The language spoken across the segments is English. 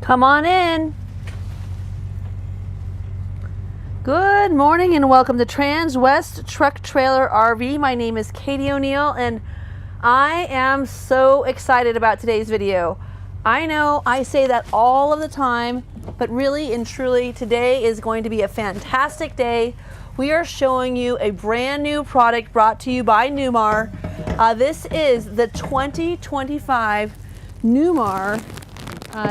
Come on in. Good morning and welcome to Transwest Truck Trailer RV. My name is Katie O'Neill and I am so excited about today's video. I know I say that all of the time, but really and truly today is going to be a fantastic day. We are showing you a brand new product brought to you by Newmar. This is the 2025 Newmar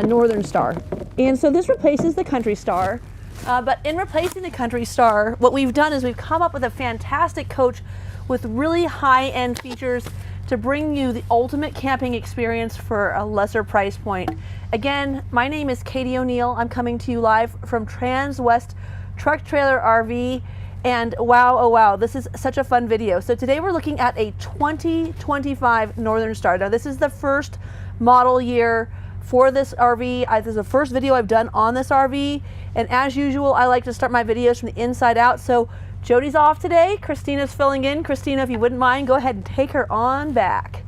Northern Star. And so this replaces the Country Star. But in replacing the Country Star, what we've done is we've come up with a fantastic coach with really high-end features to bring you the ultimate camping experience for a lesser price point. Again, my name is Katie O'Neill. I'm coming to you live from Transwest Truck Trailer RV. And wow, oh wow, this is such a fun video. So today we're looking at a 2025 Northern Star. Now this is the first model year for this RV. This is the first video I've done on this RV. And as usual, I like to start my videos from the inside out. So Jody's off today. Christina's filling in. Christina, if you wouldn't mind, go ahead and take her on back.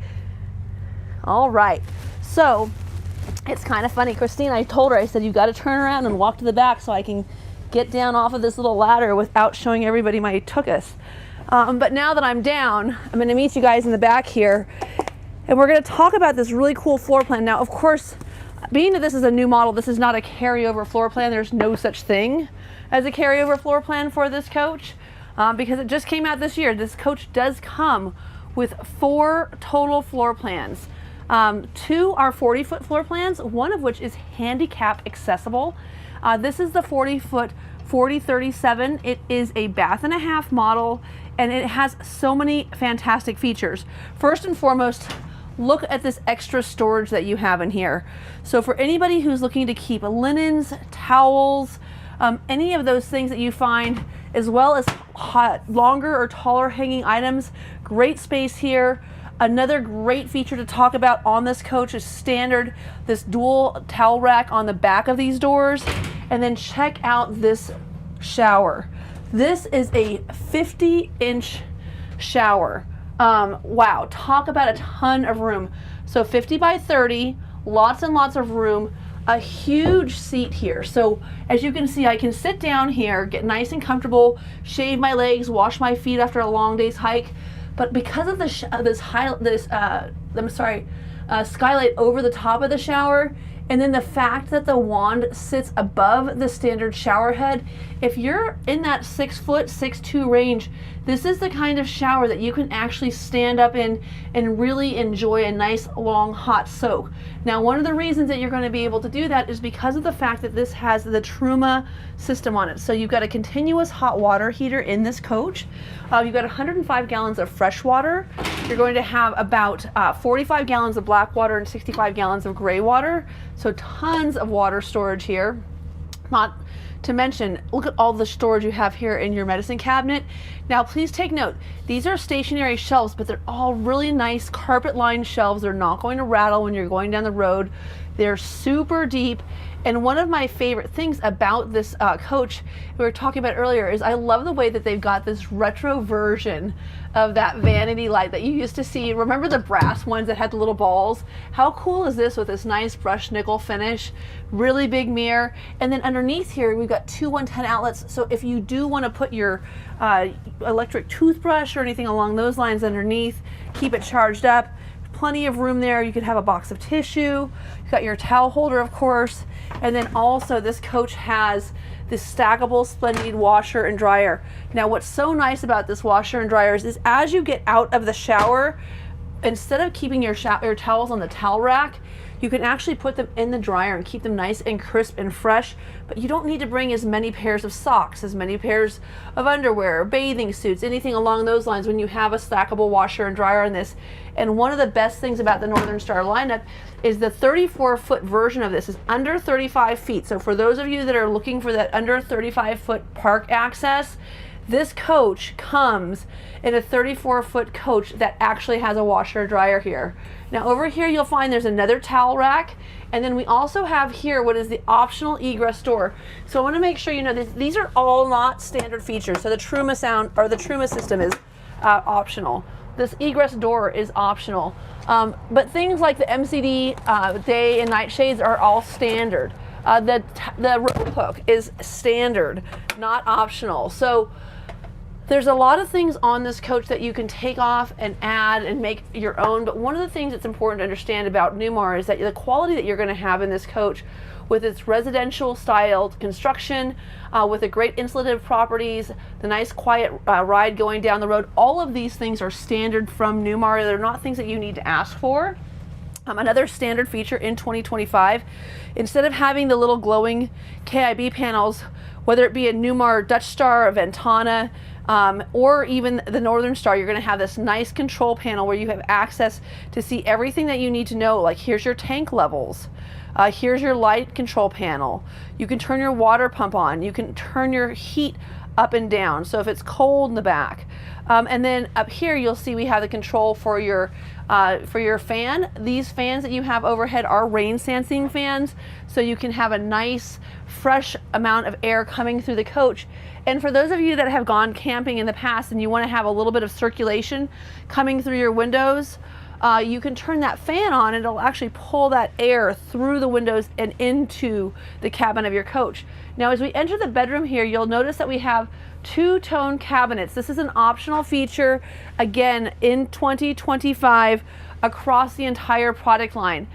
All right. So it's kind of funny. Christina, I told her, I said, you've got to turn around and walk to the back so I can get down off of this little ladder without showing everybody my tuchus. But now that I'm down, I'm going to meet you guys in the back here. And we're going to talk about this really cool floor plan. Now, of course, being that this is a new model, this is not a carryover floor plan. There's no such thing as a carryover floor plan for this coach because it just came out this year. This coach does come with 4 total floor plans. 2 are 40-foot floor plans, one of which is handicap accessible. This is the 40-foot 4037. It is a bath and a half model, and it has so many fantastic features. First and foremost, look at this extra storage that you have in here. So for anybody who's looking to keep linens, towels, any of those things that you find, as well as longer or taller hanging items, great space here. Another great feature to talk about on this coach is standard, this dual towel rack on the back of these doors. And then check out this shower. This is a 50-inch shower. Wow, talk about a ton of room. So 50 by 30, lots and lots of room, a huge seat here. So as you can see, I can sit down here, get nice and comfortable, shave my legs, wash my feet after a long day's hike. But because of this skylight over the top of the shower, and then the fact that the wand sits above the standard shower head, if you're in that 6 foot, 6'2" range, this is the kind of shower that you can actually stand up in and really enjoy a nice long hot soak. Now, one of the reasons that you're going to be able to do that is because of the fact that this has the Truma system on it. So you've got a continuous hot water heater in this coach. You've got 105 gallons of fresh water. You're going to have about 45 gallons of black water and 65 gallons of gray water. So tons of water storage here. Not to mention, look at all the storage you have here in your medicine cabinet. Now, please take note, these are stationary shelves, but they're all really nice carpet-lined shelves. They're not going to rattle when you're going down the road. They're super deep. And one of my favorite things about this coach we were talking about earlier is I love the way that they've got this retro version of that vanity light that you used to see. Remember the brass ones that had the little balls? How cool is this with this nice brushed nickel finish? Really big mirror. And then underneath here, we've got 2 110 outlets. So if you do want to put your electric toothbrush or anything along those lines underneath, keep it charged up. Plenty of room there. You could have a box of tissue. You've got your towel holder, of course. And then also this coach has this stackable Splendid washer and dryer. Now, what's so nice about this washer and dryers is as you get out of the shower, instead of keeping your towels on the towel rack, you can actually put them in the dryer and keep them nice and crisp and fresh, but you don't need to bring as many pairs of socks, as many pairs of underwear, bathing suits, anything along those lines when you have a stackable washer and dryer on this. And one of the best things about the Northern Star lineup is the 34-foot version of this is under 35 feet. So for those of you that are looking for that under 35-foot park access, this coach comes in a 34-foot coach that actually has a washer and dryer here. Now over here you'll find there's another towel rack, and then we also have here what is the optional egress door. So I want to make sure you know that these are all not standard features. So the Truma system is optional. This egress door is optional. But things like the MCD day and night shades are all standard. The rope hook is standard, not optional. So there's a lot of things on this coach that you can take off and add and make your own, but one of the things that's important to understand about Newmar is that the quality that you're going to have in this coach, with its residential styled construction, with the great insulative properties, the nice quiet ride going down the road, all of these things are standard from Newmar. They're not things that you need to ask for. Another standard feature in 2025, instead of having the little glowing KIB panels, whether it be a Newmar Dutch Star, a Ventana, or even the Northern Star, you're going to have this nice control panel where you have access to see everything that you need to know. Like, here's your tank levels. Here's your light control panel. You can turn your water pump on. You can turn your heat up and down, so if it's cold in the back. And then up here you'll see we have the control for your fan. These fans that you have overhead are rain sensing fans, so you can have a nice fresh amount of air coming through the coach. And for those of you that have gone camping in the past and you want to have a little bit of circulation coming through your windows, you can turn that fan on and it'll actually pull that air through the windows and into the cabin of your coach. Now, as we enter the bedroom here, you'll notice that we have two-tone cabinets. This is an optional feature, again, in 2025 across the entire product line.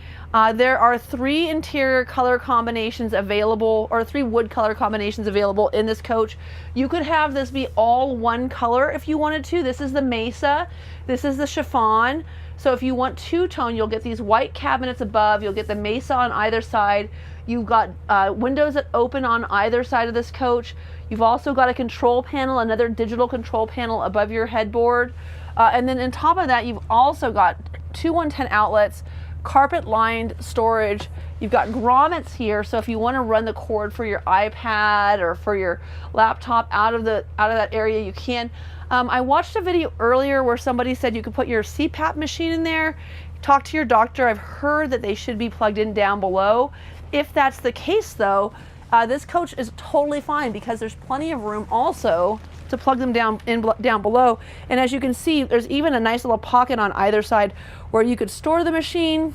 There are 3 interior color combinations available, or 3 wood color combinations available in this coach. You could have this be all one color if you wanted to. This is the Mesa, this is the chiffon. So if you want two-tone, you'll get these white cabinets above, you'll get the Mesa on either side. You've got windows that open on either side of this coach. You've also got a control panel, another digital control panel above your headboard. And then on top of that, you've also got 2 110 outlets, carpet-lined storage. You've got grommets here, so if you want to run the cord for your iPad or for your laptop out of that area, you can. I watched a video earlier where somebody said you could put your CPAP machine in there. Talk to your doctor. I've heard that they should be plugged in down below. If that's the case, though, this coach is totally fine because there's plenty of room also to plug them down below. And as you can see, there's even a nice little pocket on either side where you could store the machine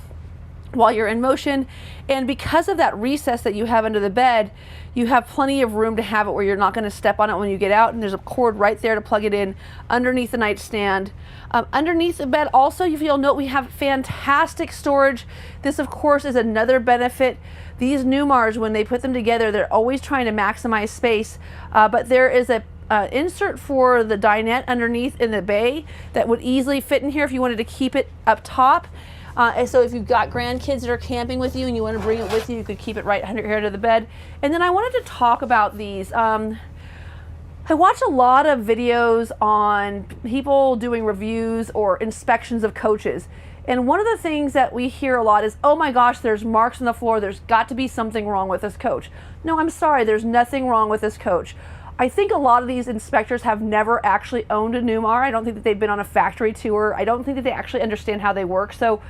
while you're in motion. And because of that recess that you have under the bed, you have plenty of room to have it where you're not going to step on it when you get out, and there's a cord right there to plug it in underneath the nightstand. Underneath the bed also, if you'll note, we have fantastic storage. This, of course, is another benefit. These Newmars, when they put them together, they're always trying to maximize space, but there is a insert for the dinette underneath in the bay that would easily fit in here if you wanted to keep it up top. And so if you've got grandkids that are camping with you and you want to bring it with you, you could keep it right under here to the bed. And then I wanted to talk about these. I watch a lot of videos on people doing reviews or inspections of coaches. And one of the things that we hear a lot is, oh my gosh, there's marks on the floor. There's got to be something wrong with this coach. No, I'm sorry. There's nothing wrong with this coach. I think a lot of these inspectors have never actually owned a Newmar. I don't think that they've been on a factory tour. I don't think that they actually understand how they work. So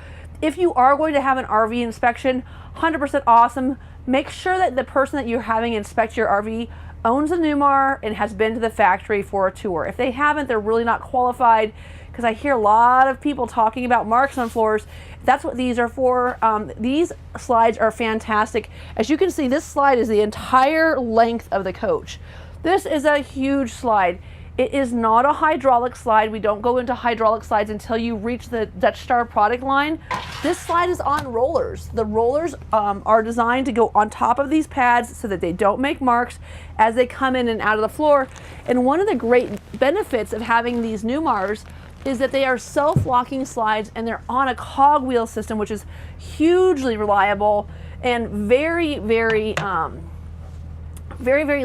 if you are going to have an RV inspection, 100% awesome. Make sure that the person that you're having inspect your RV owns a Newmar and has been to the factory for a tour. If they haven't, they're really not qualified, because I hear a lot of people talking about marks on floors. That's what these are for. These slides are fantastic. As you can see, this slide is the entire length of the coach. This is a huge slide. It is not a hydraulic slide. We don't go into hydraulic slides until you reach the Dutch Star product line. This slide is on rollers. The rollers are designed to go on top of these pads so that they don't make marks as they come in and out of the floor. And one of the great benefits of having these Newmars is that they are self-locking slides, and they're on a cogwheel system, which is hugely reliable and very, very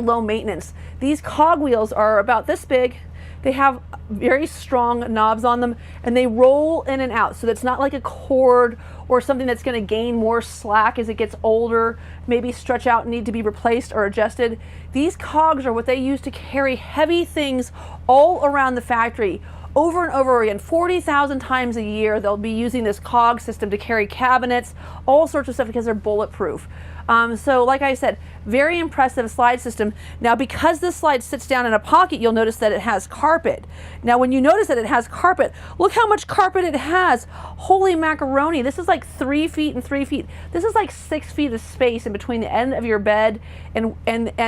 low maintenance. These cogwheels are about this big. They have very strong knobs on them, and they roll in and out. So that's not like a cord or something that's going to gain more slack as it gets older, maybe stretch out and need to be replaced or adjusted. These cogs are what they use to carry heavy things all around the factory. Over and over again, 40,000 times a year, they'll be using this cog system to carry cabinets, all sorts of stuff, because they're bulletproof. So like I said, very impressive slide system. Now, because this slide sits down in a pocket, you'll notice that it has carpet. Now, when you notice that it has carpet, look how much carpet it has. Holy macaroni. This is like 3 feet and 3 feet. This is like 6 feet of space in between the end of your bed and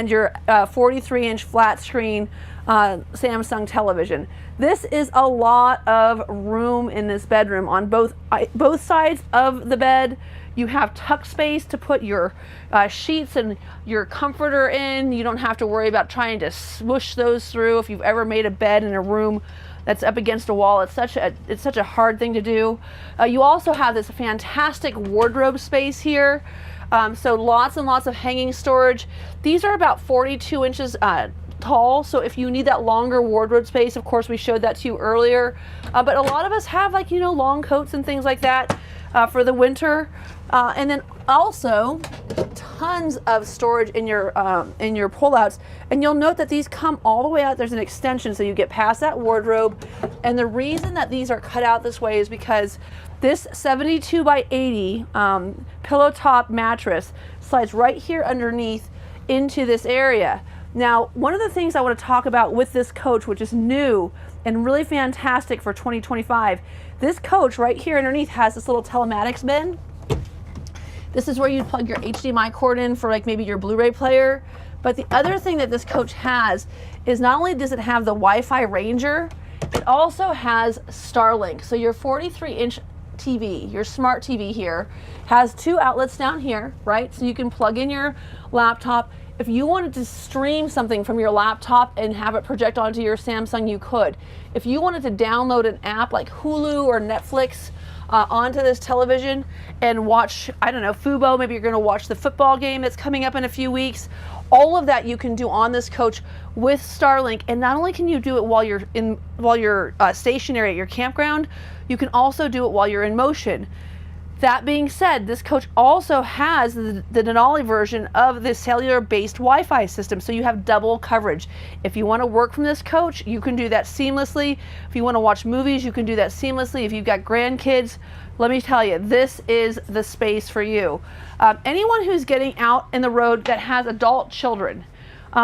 your 43-inch flat screen Samsung television. This is a lot of room in this bedroom on both sides of the bed. You have tuck space to put your sheets and your comforter in. You don't have to worry about trying to swoosh those through. If you've ever made a bed in a room that's up against a wall, it's such a hard thing to do. You also have this fantastic wardrobe space here. So lots and lots of hanging storage. These are about 42 inches tall, so if you need that longer wardrobe space, of course we showed that to you earlier, but a lot of us have, like, you know, long coats and things like that for the winter, and then also tons of storage in your pullouts. And you'll note that these come all the way out. There's an extension, so you get past that wardrobe. And the reason that these are cut out this way is because this 72 by 80 pillow top mattress slides right here underneath into this area. Now, one of the things I want to talk about with this coach, which is new and really fantastic for 2025, this coach right here underneath has this little telematics bin. This is where you'd plug your HDMI cord in for, like, maybe your Blu-ray player. But the other thing that this coach has is not only does it have the Wi-Fi Ranger, it also has Starlink. So your 43-inch TV, your smart TV here, has 2 outlets down here, right? So you can plug in your laptop. If you wanted to stream something from your laptop and have it project onto your Samsung, you could. If you wanted to download an app like Hulu or Netflix onto this television and watch, I don't know, Fubo, maybe you're going to watch the football game that's coming up in a few weeks, all of that you can do on this coach with Starlink. And not only can you do it while you're stationary at your campground, you can also do it while you're in motion. That being said, this coach also has the Denali version of the cellular-based Wi-Fi system, so you have double coverage. If you want to work from this coach, you can do that seamlessly. If you want to watch movies, you can do that seamlessly. If you've got grandkids, let me tell you, this is the space for you. Anyone who's getting out in the road that has adult children,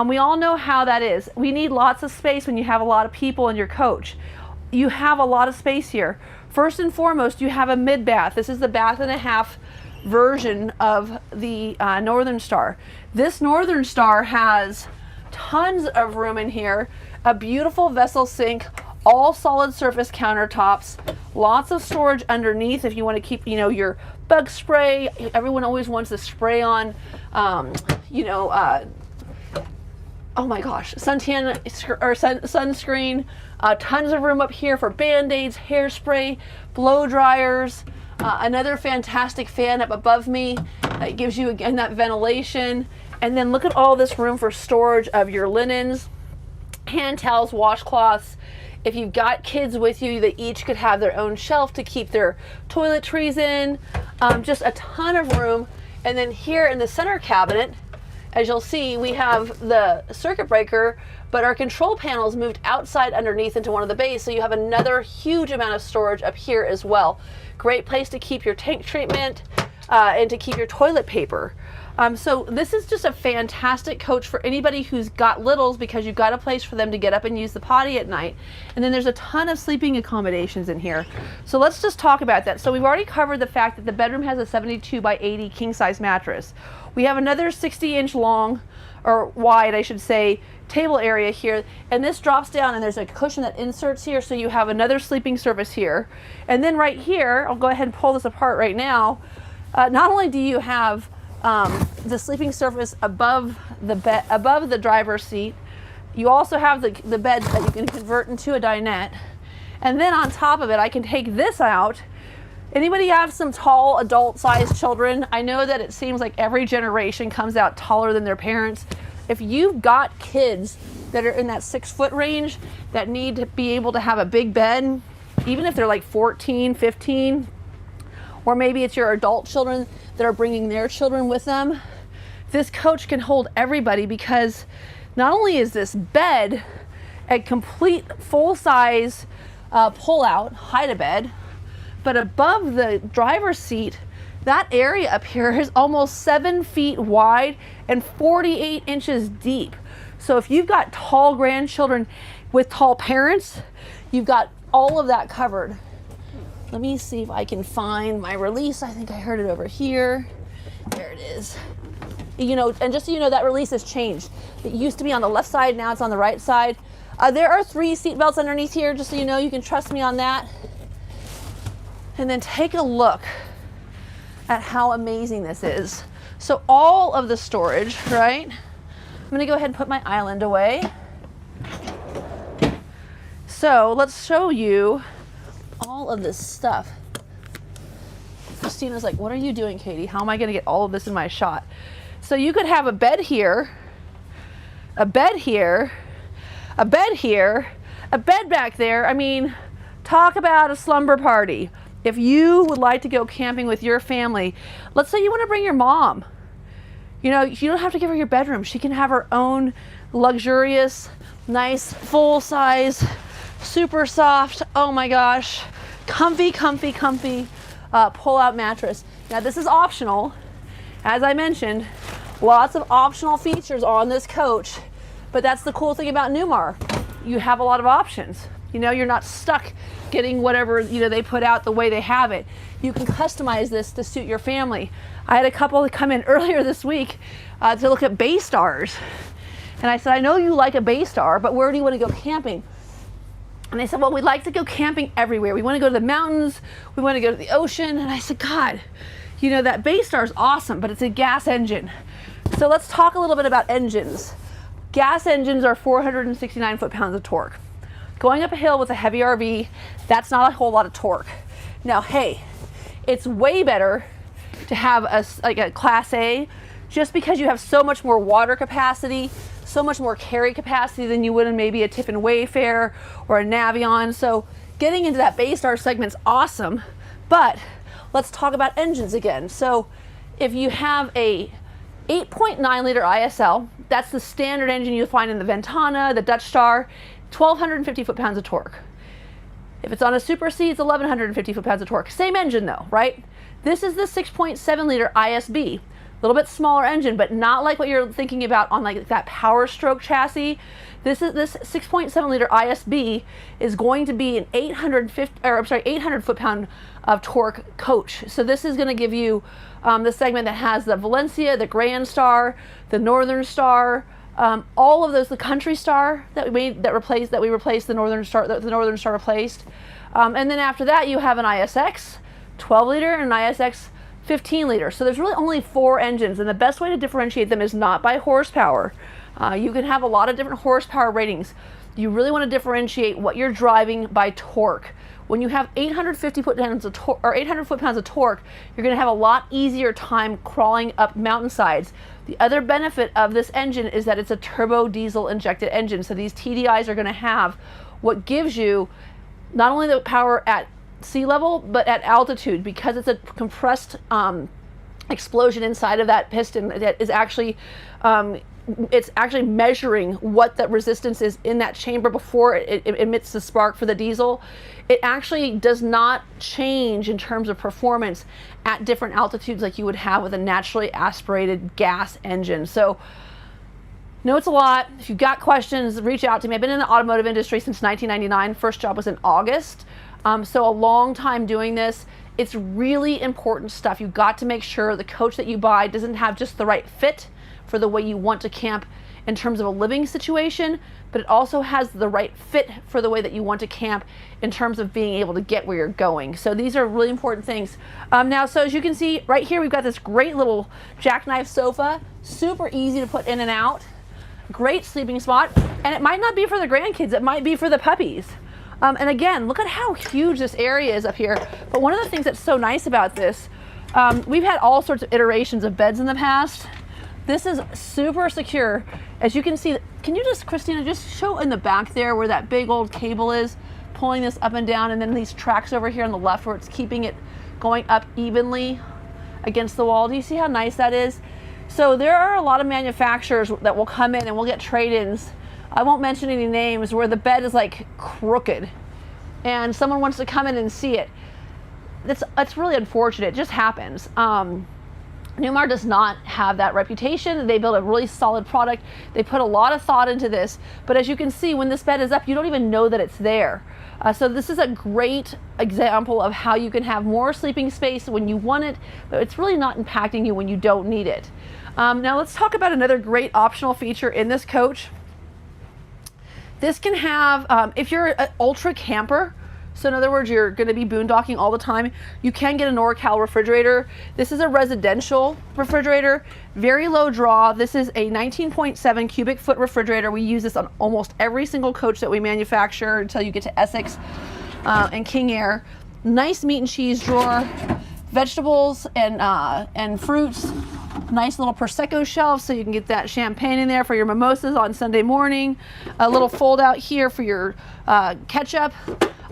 we all know how that is. We need lots of space when you have a lot of people in your coach. You have a lot of space here. First and foremost, you have a mid bath. This is the bath and a half version of the Northern Star. This Northern Star has tons of room in here, a beautiful vessel sink, all solid surface countertops, lots of storage underneath if you want to keep, you know, your bug spray. Everyone always wants to spray on, oh my gosh, suntan or sunscreen. Tons of room up here for Band-Aids, hairspray, blow dryers. Another fantastic fan up above me that gives you, again, that ventilation. And then look at all this room for storage of your linens, hand towels, washcloths. If you've got kids with you, they each could have their own shelf to keep their toiletries in. Just a ton of room. And then here in the center cabinet, as you'll see, we have the circuit breaker, but our control panels moved outside underneath into one of the bays, so you have another huge amount of storage up here as well. Great place to keep your tank treatment and to keep your toilet paper. So this is just a fantastic coach for anybody who's got littles, because you've got a place for them to get up and use the potty at night. And then there's a ton of sleeping accommodations in here. So let's just talk about that. So we've already covered the fact that the bedroom has a 72 by 80 king size mattress. We have another 60-inch long, or wide, I should say, table area here, and this drops down and there's a cushion that inserts here, so you have another sleeping surface here. And then right here, I'll go ahead and pull this apart right now. Not only do you have the sleeping surface above the bed, above the driver's seat, you also have the bed that you can convert into a dinette. And then on top of it, I can take this out. Anybody have some tall adult-sized children? I know that it seems like every generation comes out taller than their parents. If you've got kids that are in that 6-foot range that need to be able to have a big bed, even if they're like 14, 15, or maybe it's your adult children that are bringing their children with them, this coach can hold everybody, because not only is this bed a complete full-size pull-out hide-a-bed, but above the driver's seat, That area up here is almost 7 feet wide and 48 inches deep. So if you've got tall grandchildren with tall parents, you've got all of that covered. Let me see if I can find my release. I think I heard it over here. There it is. You know, and just so you know, that release has changed. It used to be on the left side, now it's on the right side. There are 3 seat belts underneath here, just so you know, you can trust me on that. And then take a look at how amazing this is. So all of the storage, right? I'm gonna go ahead and put my island away. So let's show you all of this stuff. Christina's like, what are you doing, Katie? How am I gonna get all of this in my shot? So you could have a bed here, a bed here, a bed here, a bed back there. I mean, talk about a slumber party. If you would like to go camping with your family, let's say you want to bring your mom. You know, you don't have to give her your bedroom. She can have her own luxurious, nice, full-size, super soft, oh my gosh, comfy pull-out mattress. Now this is optional. As I mentioned, lots of optional features on this coach, but that's the cool thing about Newmar. You have a lot of options. You know, you're not stuck getting whatever, you know, they put out the way they have it. You can customize this to suit your family. I had a couple that come in earlier this week to look at bay stars. And I said, I know you like a bay star, but where do you want to go camping? And they said, well, we'd like to go camping everywhere. We want to go to the mountains. We want to go to the ocean. And I said, God, you know, that bay star is awesome, but it's a gas engine. So let's talk a little bit about engines. Gas engines are 469 foot-pounds of torque. Going up a hill with a heavy RV, that's not a whole lot of torque. Now, hey, it's way better to have a Class A, just because you have so much more water capacity, so much more carry capacity than you would in maybe a Tiffin Wayfair or a Navion. So getting into that bay star segment's awesome, but let's talk about engines again. So if you have a 8.9 liter ISL, that's the standard engine you'll find in the Ventana, the Dutch Star, 1,250 foot-pounds of torque. If it's on a Super C, it's 1,150 foot-pounds of torque. Same engine though, right? This is the 6.7 liter ISB. A little bit smaller engine, but not like what you're thinking about on like that Power Stroke chassis. This 6.7 liter ISB is going to be an 800 foot-pound of torque coach. So this is going to give you the segment that has the Valencia, the Grand Star, the Northern Star, all of those, the Country Star that we replaced the Northern Star, the Northern Star replaced. And then after that you have an ISX 12 liter and an ISX 15 liter. So there's really only 4 engines, and the best way to differentiate them is not by horsepower. You can have a lot of different horsepower ratings. You really want to differentiate what you're driving by torque. When you have 850 foot-pounds of torque, or 800 foot-pounds of torque, you're going to have a lot easier time crawling up mountainsides. The other benefit of this engine is that it's a turbo diesel injected engine. So these TDIs are going to have what gives you not only the power at sea level, but at altitude, because it's a compressed explosion inside of that piston that is actually it's actually measuring what the resistance is in that chamber before it emits the spark for the diesel. It actually does not change in terms of performance at different altitudes like you would have with a naturally aspirated gas engine. So, know it's a lot. If you've got questions, reach out to me. I've been in the automotive industry since 1999. First job was in August. So a long time doing this. It's really important stuff. You've got to make sure the coach that you buy doesn't have just the right fit for the way you want to camp in terms of a living situation, but it also has the right fit for the way that you want to camp in terms of being able to get where you're going. So these are really important things. Now, so as you can see right here, we've got this great little jackknife sofa, super easy to put in and out, great sleeping spot, and it might not be for the grandkids, it might be for the puppies. And again, look at how huge this area is up here. But one of the things that's so nice about this, we've had all sorts of iterations of beds in the past. This is super secure. As you can see, can you just, Christina, just show in the back there where that big old cable is, pulling this up and down, and then these tracks over here on the left where it's keeping it going up evenly against the wall. Do you see how nice that is? So there are a lot of manufacturers that will come in and we'll get trade-ins. I won't mention any names, where the bed is like crooked and someone wants to come in and see it. that's really unfortunate. It just happens. Newmar does not have that reputation. They build a really solid product. They put a lot of thought into this, but as you can see, when this bed is up, you don't even know that it's there. So this is a great example of how you can have more sleeping space when you want it, but it's really not impacting you when you don't need it. Now let's talk about another great optional feature in this coach. This can have, if you're an ultra camper, so in other words, you're going to be boondocking all the time, you can get a NorCal refrigerator. This is a residential refrigerator, very low draw. This is a 19.7 cubic foot refrigerator. We use this on almost every single coach that we manufacture until you get to Essex and King Air. Nice meat and cheese drawer, vegetables and fruits. Nice little Prosecco shelf so you can get that champagne in there for your mimosas on Sunday morning. A little fold out here for your ketchup.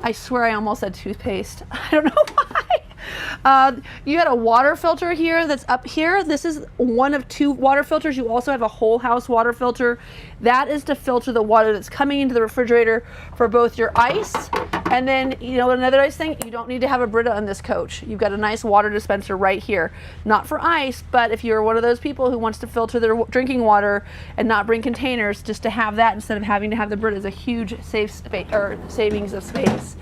I swear I almost said toothpaste. I don't know why. You got a water filter here that's up here. This is one of 2 water filters. You also have a whole house water filter. That is to filter the water that's coming into the refrigerator for both your ice, and then, you know, another nice thing, you don't need to have a Brita on this coach. You've got a nice water dispenser right here. Not for ice, but if you're one of those people who wants to filter their drinking water and not bring containers, just to have that instead of having to have the Brita is a huge savings of space.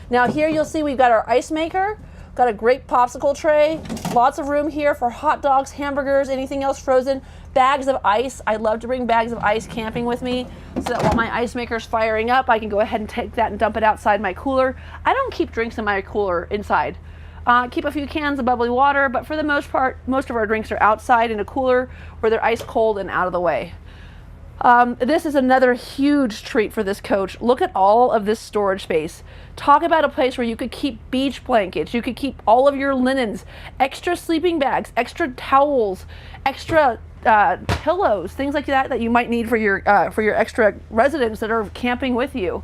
Now here you'll see we've got our ice maker. Got a great popsicle tray, lots of room here for hot dogs, hamburgers, anything else frozen. Bags of ice. I love to bring bags of ice camping with me so that while my ice maker's firing up, I can go ahead and take that and dump it outside my cooler. I don't keep drinks in my cooler inside. Keep a few cans of bubbly water, but for the most part, most of our drinks are outside in a cooler where they're ice cold and out of the way. This is another huge treat for this coach. Look at all of this storage space. Talk about a place where you could keep beach blankets, you could keep all of your linens, extra sleeping bags, extra towels, extra pillows, things like that that you might need for your extra residents that are camping with you.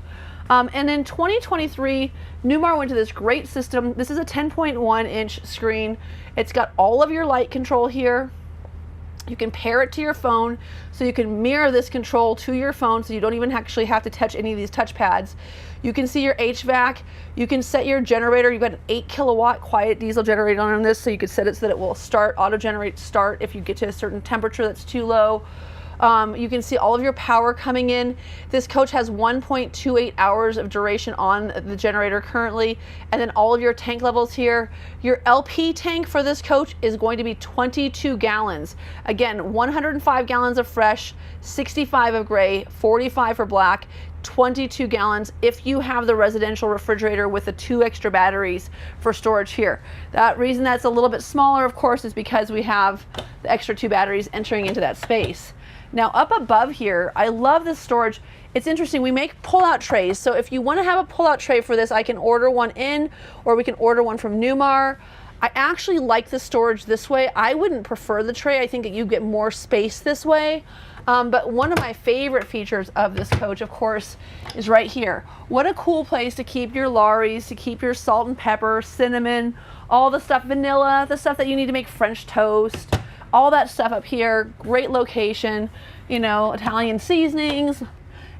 And in 2023, Newmar went to this great system. This is a 10.1 inch screen. It's got all of your light control here. You can pair it to your phone, so you can mirror this control to your phone so you don't even actually have to touch any of these touch pads. You can see your HVAC. You can set your generator. You've got an 8 kilowatt quiet diesel generator on this, so you could set it so that it will auto generate start if you get to a certain temperature that's too low. You can see all of your power coming in. This coach has 1.28 hours of duration on the generator currently, and then all of your tank levels here. Your LP tank for this coach is going to be 22 gallons. Again, 105 gallons of fresh, 65 of gray, 45 for black, 22 gallons if you have the residential refrigerator with the 2 extra batteries for storage here. That reason that's a little bit smaller, of course, is because we have the extra 2 batteries entering into that space. Now up above here, I love this storage. It's interesting, we make pull-out trays. So if you want to have a pull-out tray for this, I can order one in, or we can order one from Newmar. I actually like the storage this way. I wouldn't prefer the tray. I think that you get more space this way. But one of my favorite features of this coach, of course, is right here. What a cool place to keep your Laurie's, to keep your salt and pepper, cinnamon, all the stuff, vanilla, the stuff that you need to make French toast. All that stuff up here. Great location, you know, Italian seasonings.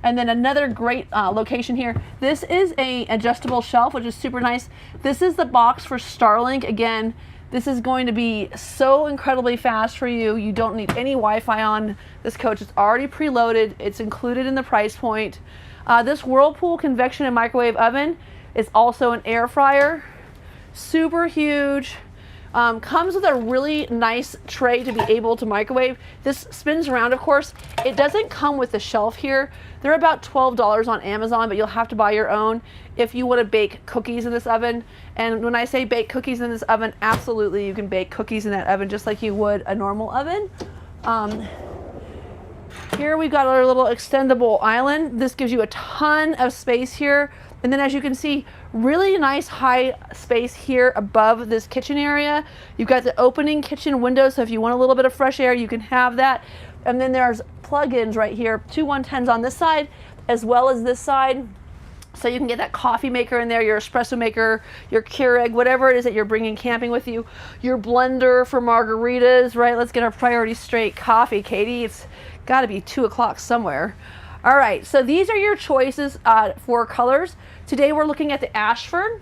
And then another great location here. This is a adjustable shelf, which is super nice. This is the box for Starlink. Again, this is going to be so incredibly fast for you. You don't need any Wi-Fi on this coach. It's already preloaded. It's included in the price point. This Whirlpool convection and microwave oven is also an air fryer. Super huge. Comes with a really nice tray to be able to microwave. This spins around, of course. It doesn't come with the shelf here. They're about $12 on Amazon, but you'll have to buy your own if you want to bake cookies in this oven. And when I say bake cookies in this oven, absolutely you can bake cookies in that oven just like you would a normal oven. Here we've got our little extendable island. This gives you a ton of space here. And then as you can see, really nice high space here above this kitchen area. You've got the opening kitchen window, so if you want a little bit of fresh air, you can have that. And then there's plug-ins right here, 2 110s on this side, as well as this side. So you can get that coffee maker in there, your espresso maker, your Keurig, whatever it is that you're bringing camping with you. Your blender for margaritas, right? Let's get our priorities straight. Coffee, Katie, it's gotta be 2 o'clock somewhere. All right, so these are your choices for colors. Today we're looking at the Ashford.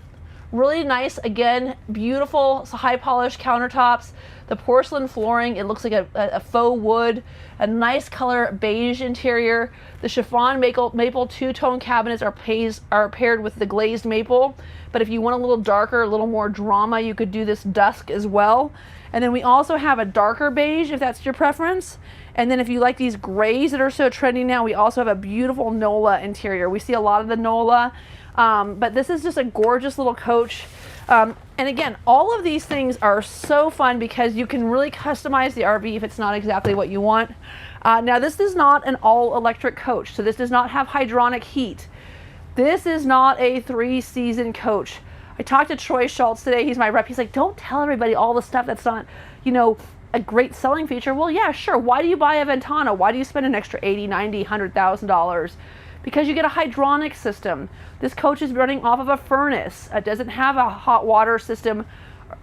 Really nice, again, beautiful high polished countertops. The porcelain flooring, it looks like a faux wood. A nice color beige interior. The chiffon maple two-tone cabinets are paired with the glazed maple. But if you want a little darker, a little more drama, you could do this dusk as well. And then we also have a darker beige if that's your preference. And then if you like these grays that are so trendy now, we also have a beautiful NOLA interior. We see a lot of the NOLA, but this is just a gorgeous little coach. And again, all of these things are so fun because you can really customize the RV if it's not exactly what you want. Now this is not an all-electric coach, so this does not have hydronic heat. This is not a 3-season coach. I talked to Troy Schultz today, he's my rep. He's like, don't tell everybody all the stuff that's not, you know, a great selling feature. Well, yeah, sure. Why do you buy a Ventana? Why do you spend an extra $80, $90, $100,000? Because you get a hydronic system. This coach is running off of a furnace. It doesn't have a hot water system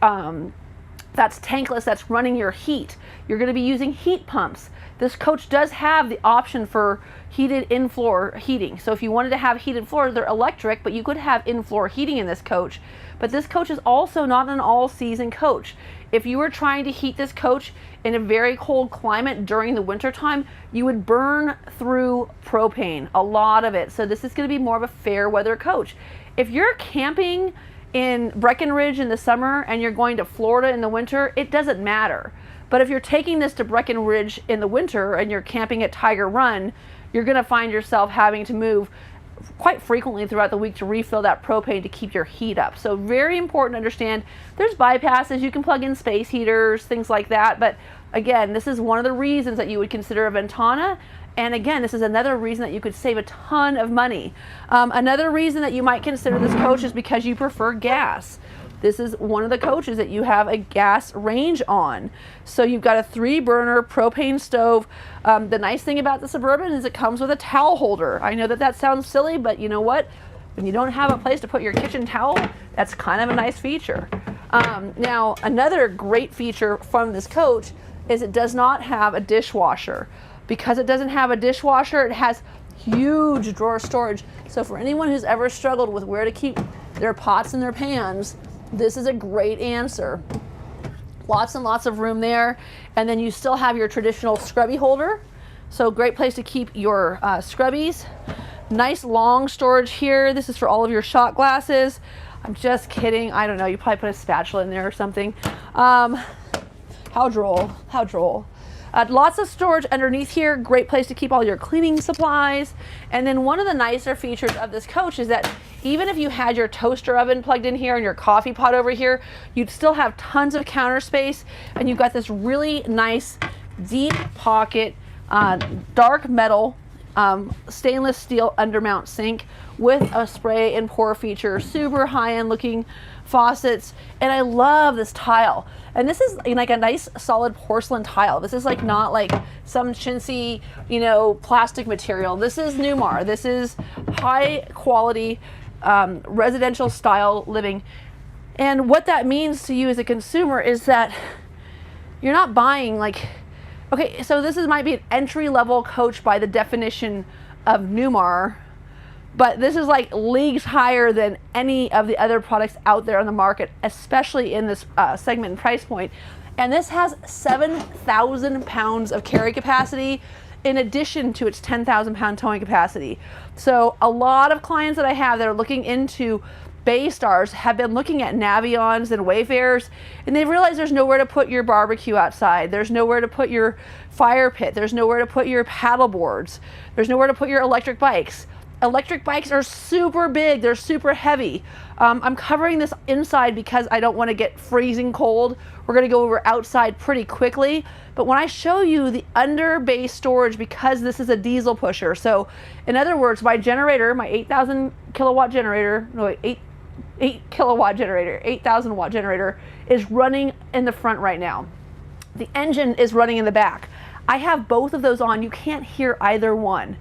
that's tankless, that's running your heat. You're going to be using heat pumps. This coach does have the option for heated in-floor heating. So if you wanted to have heated floors, they're electric, but you could have in-floor heating in this coach. But this coach is also not an all-season coach. If you were trying to heat this coach in a very cold climate during the winter time, you would burn through propane, a lot of it. So this is going to be more of a fair weather coach. If you're camping in Breckenridge in the summer and you're going to Florida in the winter, it doesn't matter. But if you're taking this to Breckenridge in the winter and you're camping at Tiger Run, you're going to find yourself having to move quite frequently throughout the week to refill that propane to keep your heat up. So very important to understand there's bypasses, you can plug in space heaters, things like that. But again, this is one of the reasons that you would consider a Ventana. And again, this is another reason that you could save a ton of money. Another reason that you might consider this coach is because you prefer gas. This is one of the coaches that you have a gas range on. So you've got a 3-burner propane stove. The nice thing about the Suburban is it comes with a towel holder. I know that that sounds silly, but you know what? When you don't have a place to put your kitchen towel, that's kind of a nice feature. Now, another great feature from this coach is it does not have a dishwasher. Because it doesn't have a dishwasher, it has huge drawer storage. So for anyone who's ever struggled with where to keep their pots and their pans, this is a great answer. Lots and lots of room there. And then you still have your traditional scrubby holder. So great place to keep your scrubbies. Nice long storage here. This is for all of your shot glasses. I'm just kidding. I don't know. You probably put a spatula in there or something. How droll. How droll. Lots of storage underneath here. Great place to keep all your cleaning supplies. And then one of the nicer features of this coach is that even if you had your toaster oven plugged in here and your coffee pot over here, you'd still have tons of counter space. And you've got this really nice deep pocket, dark metal, stainless steel undermount sink with a spray and pour feature. Super high-end looking faucets. And I love this tile. And this is like a nice solid porcelain tile. This is like not like some chintzy, you know, plastic material. This is Newmar. This is high quality residential style living. And what that means to you as a consumer is that you're not buying like, okay, so this might be an entry level coach by the definition of Newmar, but this is like leagues higher than any of the other products out there on the market, especially in this segment and price point. And this has 7,000 pounds of carry capacity in addition to its 10,000 pound towing capacity. So a lot of clients that I have that are looking into Baystars have been looking at Navions and Wayfarers, and they've realized there's nowhere to put your barbecue outside. There's nowhere to put your fire pit. There's nowhere to put your paddle boards. There's nowhere to put your electric bikes. Electric bikes are super big, they're super heavy. I'm covering this inside because I don't want to get freezing cold. We're going to go over outside pretty quickly. But when I show you the under base storage, because this is a diesel pusher, so in other words, my generator, my 8,000 kilowatt generator, no, 8 kilowatt generator, 8,000 watt generator is running in the front right now. The engine is running in the back. I have both of those on. You can't hear either one.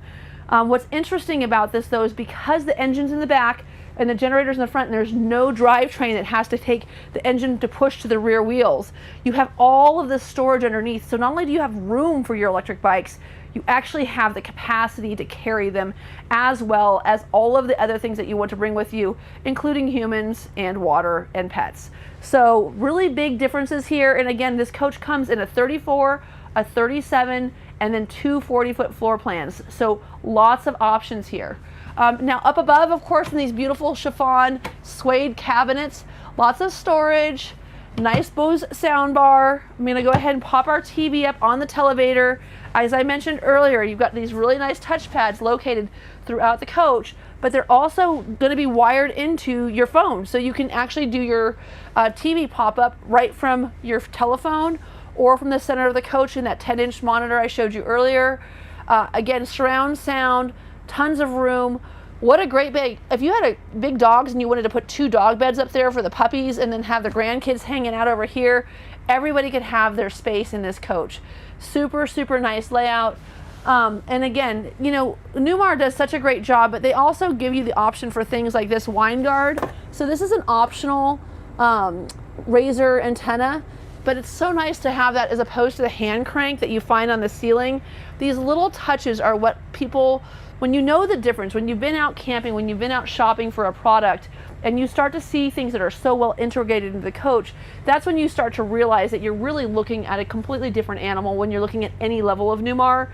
What's interesting about this though is because the engine's in the back, and the generator's in the front, and there's no drivetrain that has to take the engine to push to the rear wheels. You have all of this storage underneath. So not only do you have room for your electric bikes, you actually have the capacity to carry them, as well as all of the other things that you want to bring with you, including humans and water and pets. So really big differences here. And again, this coach comes in a 34, a 37, and then two 40-foot floor plans. So lots of options here. Now up above, of course, in these beautiful chiffon suede cabinets, lots of storage, nice Bose sound bar. I'm gonna go ahead and pop our TV up on the televator. As I mentioned earlier, you've got these really nice touchpads located throughout the coach, but they're also gonna be wired into your phone. So you can actually do your TV pop-up right from your telephone or from the center of the coach in that 10-inch monitor I showed you earlier. Again, surround sound, tons of room. What a great big, if you had big dogs and you wanted to put 2 dog beds up there for the puppies and then have the grandkids hanging out over here, everybody could have their space in this coach. Super, super nice layout. And again, you know, Newmar does such a great job, but they also give you the option for things like this wind guard. So this is an optional razor antenna, but it's so nice to have that as opposed to the hand crank that you find on the ceiling. These little touches are what people, when you know the difference, when you've been out camping, when you've been out shopping for a product, and you start to see things that are so well integrated into the coach, that's when you start to realize that you're really looking at a completely different animal when you're looking at any level of Newmar.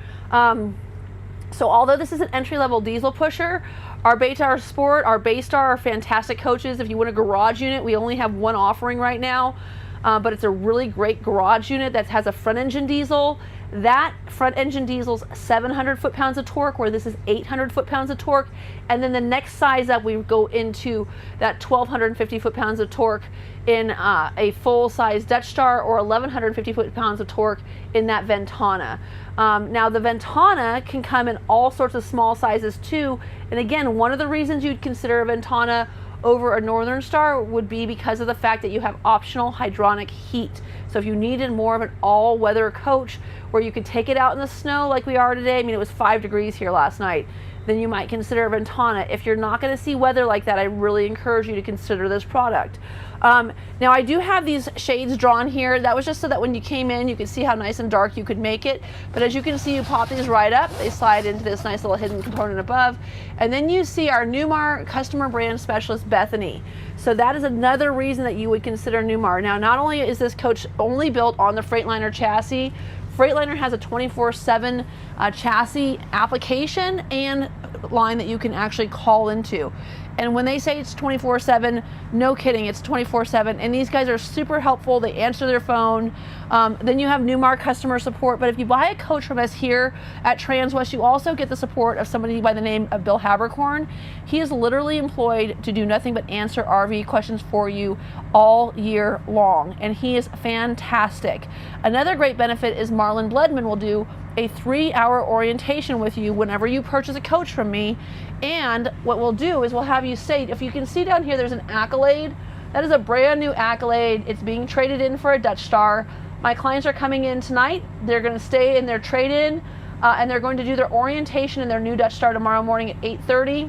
So although this is an entry-level diesel pusher, our Baytar Sport, our Baystar are fantastic coaches. If you want a garage unit, we only have one offering right now. But it's a really great garage unit that has a front engine diesel. That front engine diesel's 700 foot-pounds of torque, where this is 800 foot-pounds of torque. And then the next size up, we go into that 1,250 foot-pounds of torque in a full-size Dutch Star, or 1,150 foot-pounds of torque in that Ventana. Now the Ventana can come in all sorts of small sizes too. And again, one of the reasons you'd consider a Ventana over a Northern Star would be because of the fact that you have optional hydronic heat. So if you needed more of an all-weather coach where you could take it out in the snow like we are today, I mean, it was 5 degrees here last night, then you might consider a Ventana. If you're not going to see weather like that, I really encourage you to consider this product. Now I do have these shades drawn here. That was just so that when you came in, you could see how nice and dark you could make it. But as you can see, you pop these right up. They slide into this nice little hidden component above. And then you see our Newmar customer brand specialist, Bethany. So that is another reason that you would consider Newmar. Now, not only is this coach only built on the Freightliner chassis, Freightliner has a 24/7 chassis application and line that you can actually call into. And when they say it's 24/7, no kidding, it's 24/7. And these guys are super helpful. They answer their phone. Then you have Newmar customer support. But if you buy a coach from us here at Transwest, you also get the support of somebody by the name of Bill Habercorn. He is literally employed to do nothing but answer RV questions for you all year long. And he is fantastic. Another great benefit is Marlon Bledman will do a 3-hour orientation with you whenever you purchase a coach from me. And what we'll do is we'll have you say, if you can see down here, there's an Accolade. That is a brand new Accolade. It's being traded in for a Dutch Star. My clients are coming in tonight. They're going to stay in their trade-in, and they're going to do their orientation in their new Dutch Star tomorrow morning at 8:30.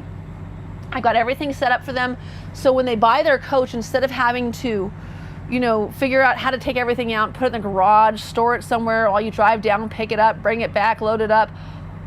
I've got everything set up for them. So when they buy their coach, instead of having to, you know, figure out how to take everything out, put it in the garage, store it somewhere while you drive down, pick it up, bring it back, load it up,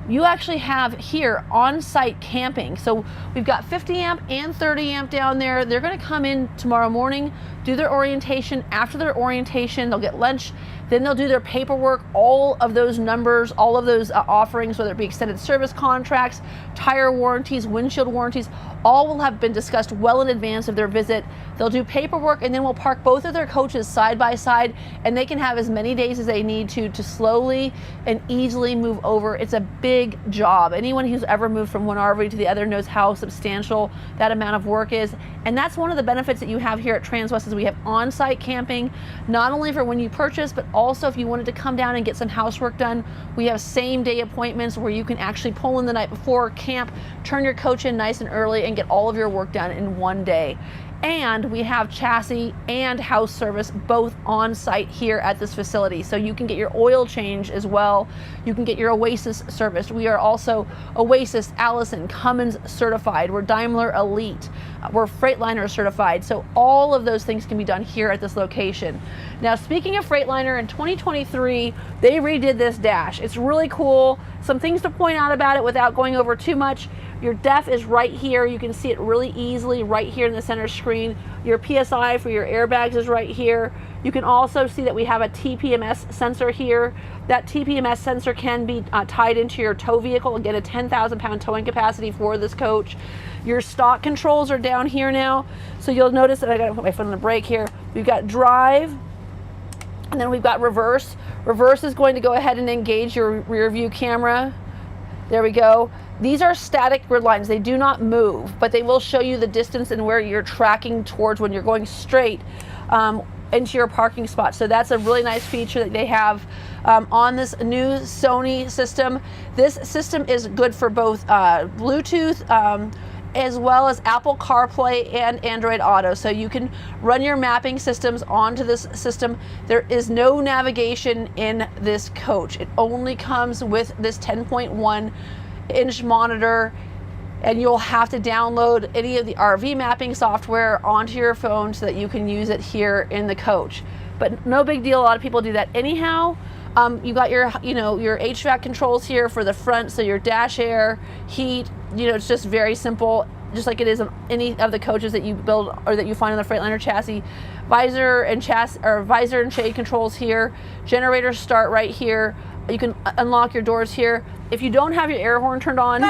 you actually have here on-site camping. So we've got 50 amp and 30 amp down there. They're going to come in tomorrow morning, do their orientation. After their orientation, they'll get lunch. Then they'll do their paperwork, all of those numbers, all of those offerings, whether it be extended service contracts, tire warranties, windshield warranties, all will have been discussed well in advance of their visit. They'll do paperwork, and then we'll park both of their coaches side by side, and they can have as many days as they need to slowly and easily move over. It's a big job. Anyone who's ever moved from one RV to the other knows how substantial that amount of work is. And that's one of the benefits that you have here at Transwest is we have on-site camping, not only for when you purchase, but also if you wanted to come down and get some housework done. We have same-day appointments where you can actually pull in the night before, camp, turn your coach in nice and early, and get all of your work done in one day. And we have chassis and house service both on site here at this facility. So you can get your oil change as well. You can get your Oasis serviced. We are also Oasis, Allison, Cummins certified. We're Daimler Elite. We're Freightliner certified. So all of those things can be done here at this location. Now, speaking of Freightliner, in 2023, they redid this dash. It's really cool. Some things to point out about it without going over too much. Your def is right here. You can see it really easily right here in the center screen. Your PSI for your airbags is right here. You can also see that we have a TPMS sensor here. That TPMS sensor can be tied into your tow vehicle and get a 10,000 pound towing capacity for this coach. Your stock controls are down here now. So you'll notice that I gotta put my foot on the brake here. We've got drive, and then we've got reverse. Reverse is going to go ahead and engage your rear view camera. There we go. These are static grid lines. They do not move, but they will show you the distance and where you're tracking towards when you're going straight into your parking spot. So that's a really nice feature that they have on this new Sony system. This system is good for both Bluetooth as well as Apple CarPlay and Android Auto. So you can run your mapping systems onto this system. There is no navigation in this coach. It only comes with this 10.1 inch monitor, and you'll have to download any of the RV mapping software onto your phone so that you can use it here in the coach. But no big deal, a lot of people do that anyhow. You got your, your HVAC controls here for the front, so your dash air, heat, it's just very simple, just like it is on any of the coaches that you build or that you find on the Freightliner chassis. Visor and shade controls here. Generator start right here. You can unlock your doors here. If you don't have your air horn turned on,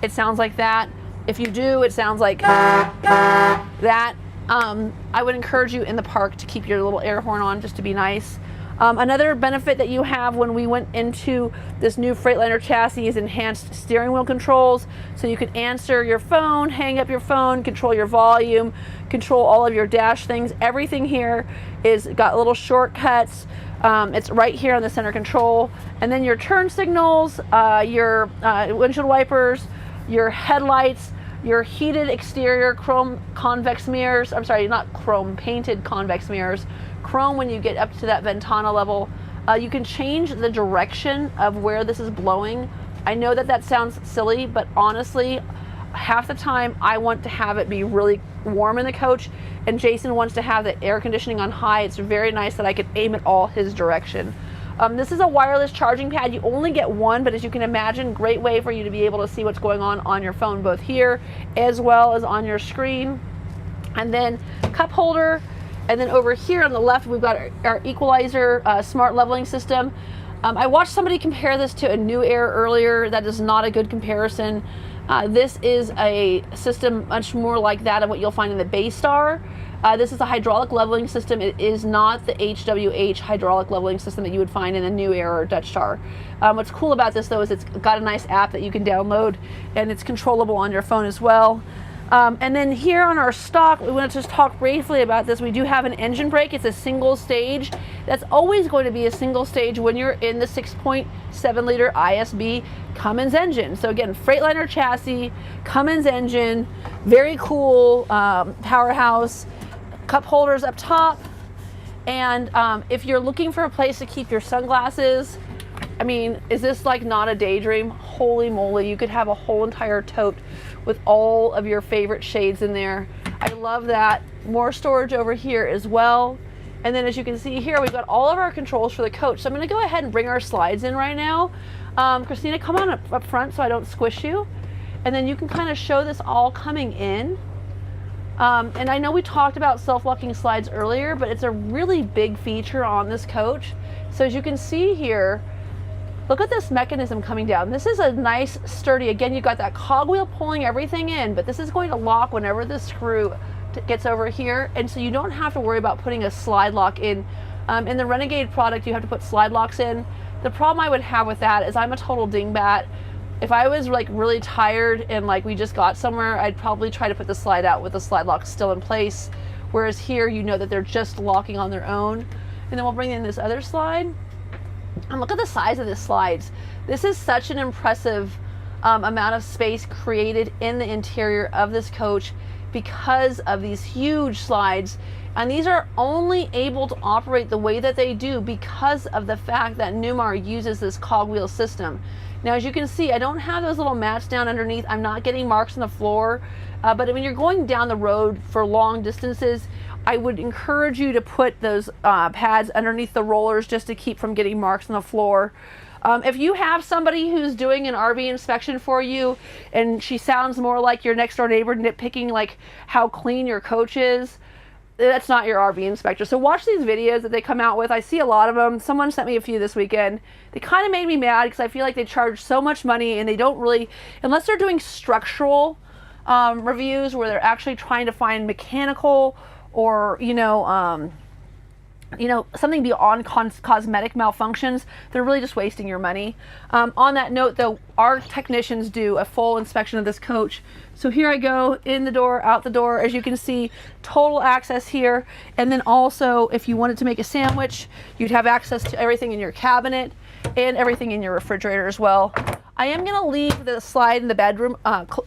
it sounds like that. If you do, it sounds like that. I would encourage you in the park to keep your little air horn on just to be nice. Another benefit that you have when we went into this new Freightliner chassis is enhanced steering wheel controls. So you can answer your phone, hang up your phone, control your volume, control all of your dash things. Everything here is got little shortcuts. It's right here on the center control. And then your turn signals, your windshield wipers, your headlights, your heated exterior chrome convex mirrors. I'm sorry, not chrome, painted convex mirrors. Chrome when you get up to that Ventana level. You can change the direction of where this is blowing. I know that that sounds silly, but honestly, half the time I want to have it be really warm in the coach, and Jason wants to have the air conditioning on high. It's very nice that I can aim it all his direction. This is a wireless charging pad. You only get one, but as you can imagine, great way for you to be able to see what's going on your phone, both here as well as on your screen. And then cup holder. And then over here on the left, we've got our equalizer smart leveling system. I watched somebody compare this to a New Air earlier. That is not a good comparison. This is a system much more like that of what you'll find in the Baystar. This is a hydraulic leveling system. It is not the HWH hydraulic leveling system that you would find in the New Air or Dutch Star. What's cool about this though is it's got a nice app that you can download, and it's controllable on your phone as well. And then here on our stock, we want to just talk briefly about this. We do have an engine brake. It's a single stage. That's always going to be a single stage when you're in the 6.7 liter ISB Cummins engine. So again, Freightliner chassis, Cummins engine, very cool powerhouse, cup holders up top. And if you're looking for a place to keep your sunglasses, I mean, is this like not a daydream? Holy moly, you could have a whole entire tote with all of your favorite shades in there. I love that. More storage over here as well. And then as you can see here, we've got all of our controls for the coach. So I'm gonna go ahead and bring our slides in right now. Christina, come on up front so I don't squish you. And then you can kind of show this all coming in. And I know we talked about self-locking slides earlier, but it's a really big feature on this coach. So as you can see here, look at this mechanism coming down. This is a nice sturdy, again, you've got that cogwheel pulling everything in, but this is going to lock whenever the screw gets over here. And so you don't have to worry about putting a slide lock in. In the Renegade product, you have to put slide locks in. The problem I would have with that is I'm a total dingbat. If I was like really tired and like we just got somewhere, I'd probably try to put the slide out with the slide lock still in place. Whereas here, you know that they're just locking on their own. And then we'll bring in this other slide. And look at the size of this slides. This is such an impressive amount of space created in the interior of this coach. because of these huge slides. And these are only able to operate the way that they do because of the fact that Newmar uses this cogwheel system. Now, as you can see, I don't have those little mats down underneath. I'm not getting marks on the floor. But when you're going down the road for long distances, I would encourage you to put those pads underneath the rollers just to keep from getting marks on the floor. If you have somebody who's doing an RV inspection for you and she sounds more like your next door neighbor nitpicking like how clean your coach is, that's not your RV inspector. So watch these videos that they come out with. I see a lot of them. Someone sent me a few this weekend. They kind of made me mad because I feel like they charge so much money and they don't really, unless they're doing structural reviews where they're actually trying to find mechanical or, something beyond cosmetic malfunctions, they're really just wasting your money. On that note though, our technicians do a full inspection of this coach. So here I go, in the door, out the door. As you can see, total access here. And then also, if you wanted to make a sandwich, you'd have access to everything in your cabinet and everything in your refrigerator as well. I am gonna leave the slide in the bedroom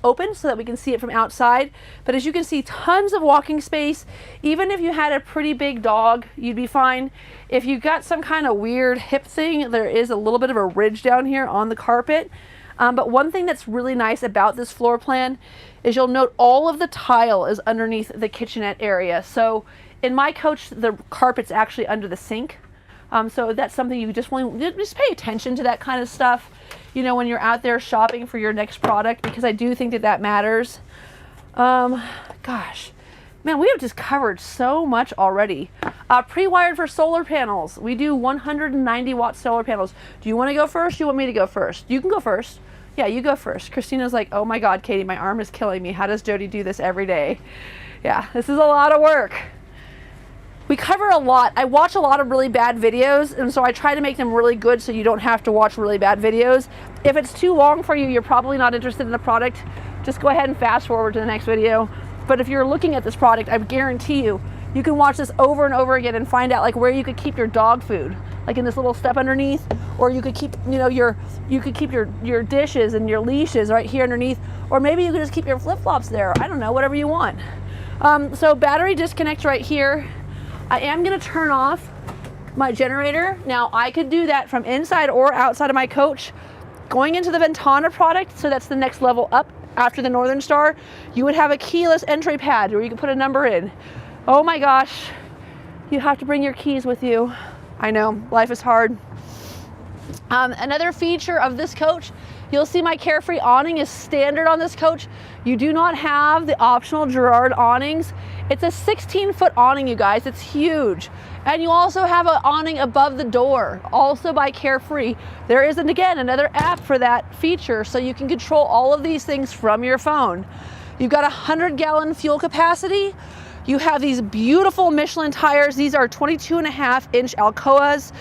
open so that we can see it from outside. But as you can see, tons of walking space. Even if you had a pretty big dog, you'd be fine. If you got some kind of weird hip thing, there is a little bit of a ridge down here on the carpet. But one thing that's really nice about this floor plan is you'll note all of the tile is underneath the kitchenette area. So in my coach, the carpet's actually under the sink. So that's something you just want to just pay attention to, that kind of stuff, when you're out there shopping for your next product, because I do think that that matters. Gosh, man, we have just covered so much already. Pre-wired for solar panels. We do 190 watt solar panels. Do you want to go first? Do you want me to go first? You can go first. Yeah, you go first. Christina's like, oh my God, Katie, my arm is killing me. How does Jody do this every day? Yeah, this is a lot of work. We cover a lot. I watch a lot of really bad videos, and so I try to make them really good so you don't have to watch really bad videos. If it's too long for you, you're probably not interested in the product. Just go ahead and fast forward to the next video. But if you're looking at this product, I guarantee you can watch this over and over again and find out like where you could keep your dog food, like in this little step underneath, or you could keep, you could keep your dishes and your leashes right here underneath, or maybe you could just keep your flip-flops there. I don't know, whatever you want. So battery disconnect right here. I am going to turn off my generator. Now I could do that from inside or outside of my coach. Going into the Ventana product, so that's the next level up after the Northern Star, you would have a keyless entry pad where you can put a number in. Oh my gosh, you have to bring your keys with you. I know, life is hard. Another feature of this coach, you'll see my Carefree awning is standard on this coach. You do not have the optional Girard awnings. It's a 16-foot awning, you guys. It's huge. And you also have an awning above the door, also by Carefree. There is, again, another app for that feature, so you can control all of these things from your phone. You've got a 100-gallon fuel capacity. You have these beautiful Michelin tires. These are 22.5-inch Alcoas,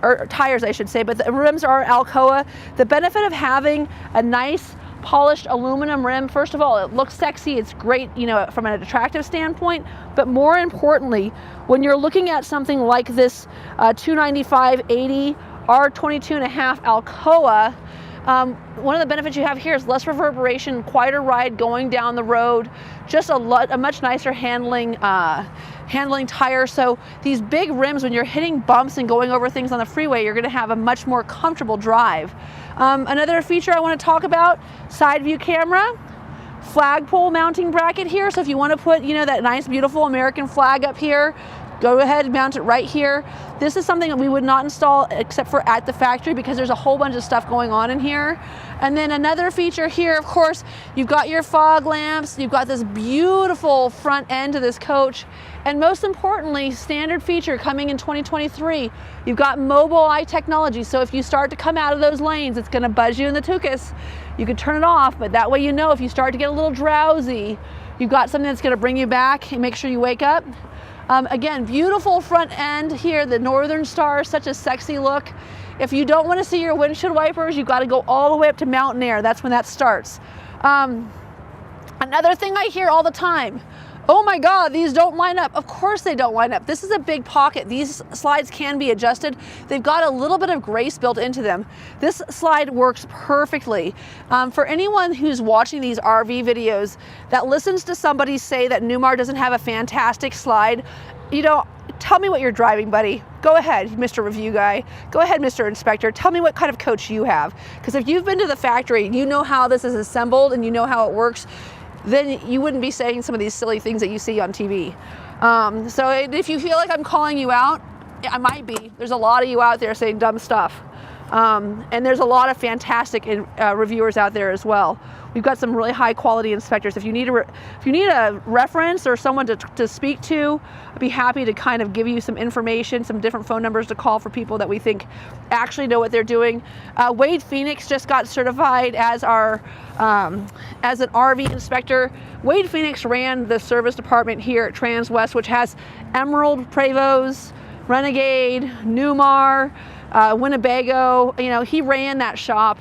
or tires, I should say, but the rims are Alcoa. The benefit of having a nice polished aluminum rim, first of all, it looks sexy. It's great, from an attractive standpoint, but more importantly, when you're looking at something like this 295/80 R22.5 Alcoa, one of the benefits you have here is less reverberation, quieter ride going down the road, just a much nicer handling tire. So these big rims, when you're hitting bumps and going over things on the freeway, you're going to have a much more comfortable drive. Another feature I want to talk about, side view camera, flagpole mounting bracket here. So if you want to put, that nice, beautiful American flag up here, go ahead and mount it right here. This is something that we would not install except for at the factory because there's a whole bunch of stuff going on in here. And then another feature here, of course, you've got your fog lamps, you've got this beautiful front end to this coach, and most importantly, standard feature coming in 2023, you've got mobile eye technology. So if you start to come out of those lanes, it's gonna buzz you in the tuchus. You can turn it off, but that way if you start to get a little drowsy, you've got something that's gonna bring you back and make sure you wake up. Again, beautiful front end here, the Northern Star, such a sexy look. If you don't want to see your windshield wipers, you've got to go all the way up to Mountain Air. That's when that starts. Another thing I hear all the time, oh my God, these don't line up. Of course they don't line up. This is a big pocket. These slides can be adjusted. They've got a little bit of grace built into them. This slide works perfectly. For anyone who's watching these RV videos that listens to somebody say that Newmar doesn't have a fantastic slide, you know, tell me what you're driving, buddy. Go ahead, Mr. Review Guy. Go ahead, Mr. Inspector. Tell me what kind of coach you have. Because if you've been to the factory, you know how this is assembled and you know how it works, then you wouldn't be saying some of these silly things that you see on TV. So if you feel like I'm calling you out, I might be. There's a lot of you out there saying dumb stuff. And there's a lot of fantastic reviewers out there as well. We've got some really high quality inspectors. If you need a reference or someone to speak to, I'd be happy to kind of give you some information, some different phone numbers to call for people that we think actually know what they're doing. Wade Phoenix just got certified as our as an RV inspector. Wade Phoenix ran the service department here at Transwest, which has Emerald, Prevost, Renegade, Newmar, Winnebago. You know, he ran that shop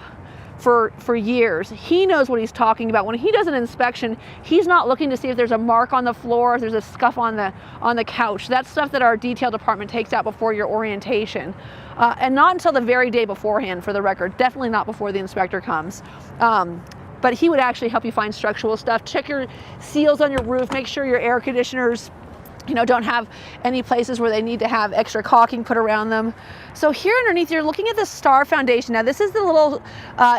for years. He knows what he's talking about. When he does an inspection, he's not looking to see if there's a mark on the floor, if there's a scuff on the couch. That's stuff that our detail department takes out before your orientation. And not until the very day beforehand, for the record. Definitely not before the inspector comes. But he would actually help you find structural stuff. Check your seals on your roof. Make sure your air conditioners, you know, don't have any places where they need to have extra caulking put around them. So here underneath, you're looking at the star foundation. Now this is the little